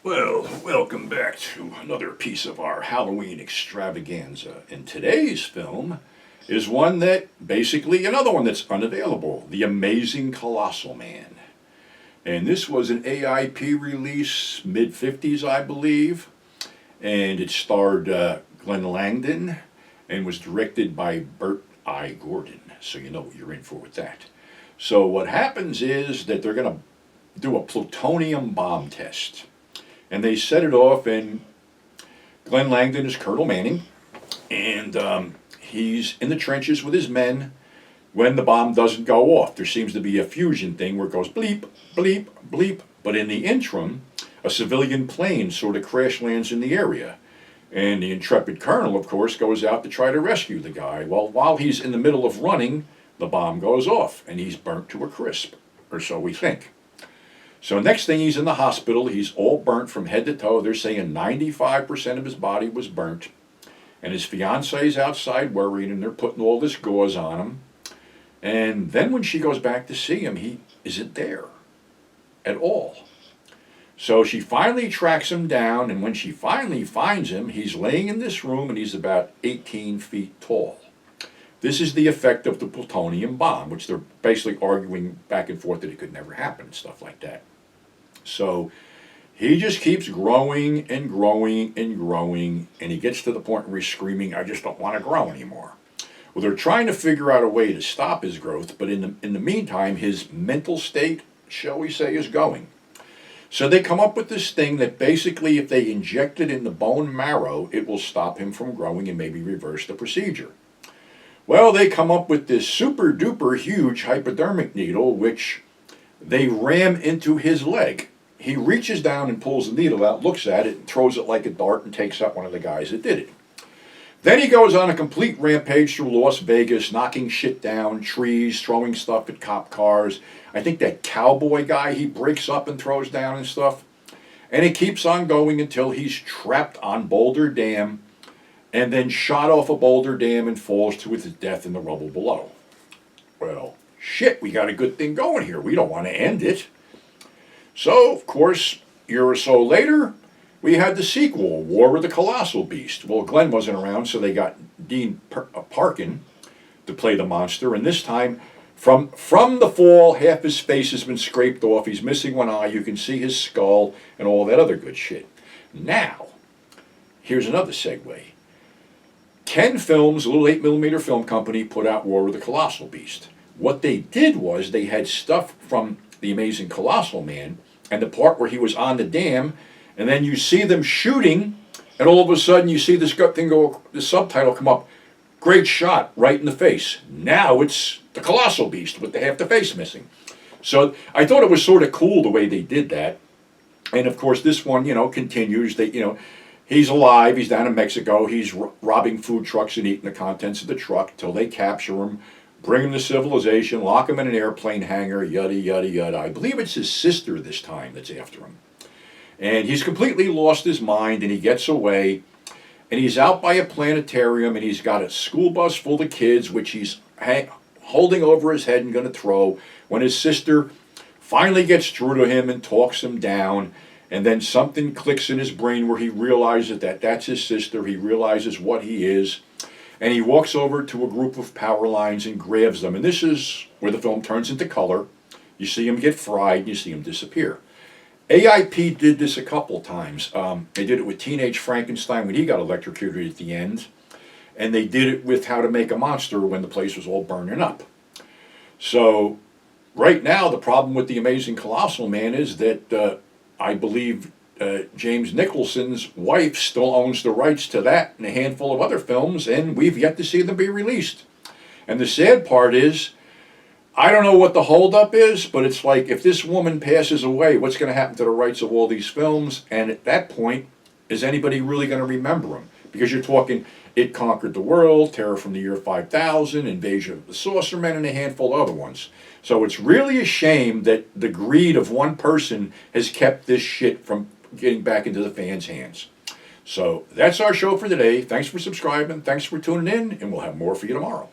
Well, welcome back to another piece of our Halloween extravaganza. And today's film is one that basically another one that's unavailable, The Amazing Colossal Man. And this was an AIP release, mid-50s, I believe. And it starred Glenn Langdon and was directed by Burt I. Gordon. So you know what you're in for with that. So what happens is that they're going to do a plutonium bomb test. And they set it off, and Glenn Langdon is Colonel Manning, and he's in the trenches with his men when the bomb doesn't go off. There seems to be a fusion thing where it goes bleep, bleep, bleep. But in the interim, a civilian plane sort of crash lands in the area. And the intrepid colonel, of course, goes out to try to rescue the guy. Well, while he's in the middle of running, the bomb goes off, and he's burnt to a crisp, or so we think. So next thing, he's in the hospital. He's all burnt from head to toe. They're saying 95% of his body was burnt. And his fiancee's outside worried, and they're putting all this gauze on him. And then when she goes back to see him, he isn't there at all. So she finally tracks him down, and when she finally finds him, he's laying in this room, and he's about 18 feet tall. This is the effect of the plutonium bomb, which they're basically arguing back and forth that it could never happen and stuff like that. So he just keeps growing and growing and growing, and he gets to the point where he's screaming, "I just don't want to grow anymore." Well, they're trying to figure out a way to stop his growth, but in the meantime, his mental state, shall we say, is going. So they come up with this thing that basically if they inject it in the bone marrow, it will stop him from growing and maybe reverse the procedure. Well, they come up with this super duper huge hypodermic needle, which they ram into his leg. He reaches down and pulls the needle out, looks at it, and throws it like a dart and takes out one of the guys that did it. Then he goes on a complete rampage through Las Vegas, knocking shit down, trees, throwing stuff at cop cars. I think that cowboy guy he breaks up and throws down and stuff. And it keeps on going until he's trapped on Boulder Dam and then shot off a Boulder Dam and falls to his death in the rubble below. Well, shit, we got a good thing going here. We don't want to end it. So, of course, a year or so later, we had the sequel, War of the Colossal Beast. Well, Glenn wasn't around, so they got Dean Parkin to play the monster. And this time, from the fall, half his face has been scraped off. He's missing one eye. You can see his skull and all that other good shit. Now, here's another segue. Ken Films, a little 8mm film company, put out War of the Colossal Beast. What they did was they had stuff from The Amazing Colossal Man and the part where he was on the dam, and then you see them shooting, and all of a sudden you see this thing go, the subtitle come up, "Great shot, right in the face." Now it's the Colossal Beast with half the face missing. So I thought it was sort of cool the way they did that. And of course this one, continues. He's alive, he's down in Mexico, he's robbing food trucks and eating the contents of the truck till they capture him, bring him to civilization, lock him in an airplane hangar, yada, yada, yada. I believe it's his sister this time that's after him. And he's completely lost his mind, and he gets away, and he's out by a planetarium, and he's got a school bus full of kids, which he's holding over his head and going to throw, when his sister finally gets through to him and talks him down, and then something clicks in his brain where he realizes that that's his sister, he realizes what he is, and he walks over to a group of power lines and grabs them. And this is where the film turns into color. You see him get fried, and you see him disappear. AIP did this a couple times. They did it with Teenage Frankenstein when he got electrocuted at the end. And they did it with How to Make a Monster when the place was all burning up. So right now the problem with The Amazing Colossal Man is that I believe James Nicholson's wife still owns the rights to that and a handful of other films, and we've yet to see them be released. And the sad part is, I don't know what the holdup is, but it's like if this woman passes away, what's going to happen to the rights of all these films? And at that point, is anybody really going to remember them? Because you're talking It Conquered the World, Terror from the Year 5000, Invasion of the Saucermen, and a handful of other ones. So it's really a shame that the greed of one person has kept this shit from getting back into the fans' hands. So that's our show for today. Thanks for subscribing. Thanks for tuning in, and we'll have more for you tomorrow.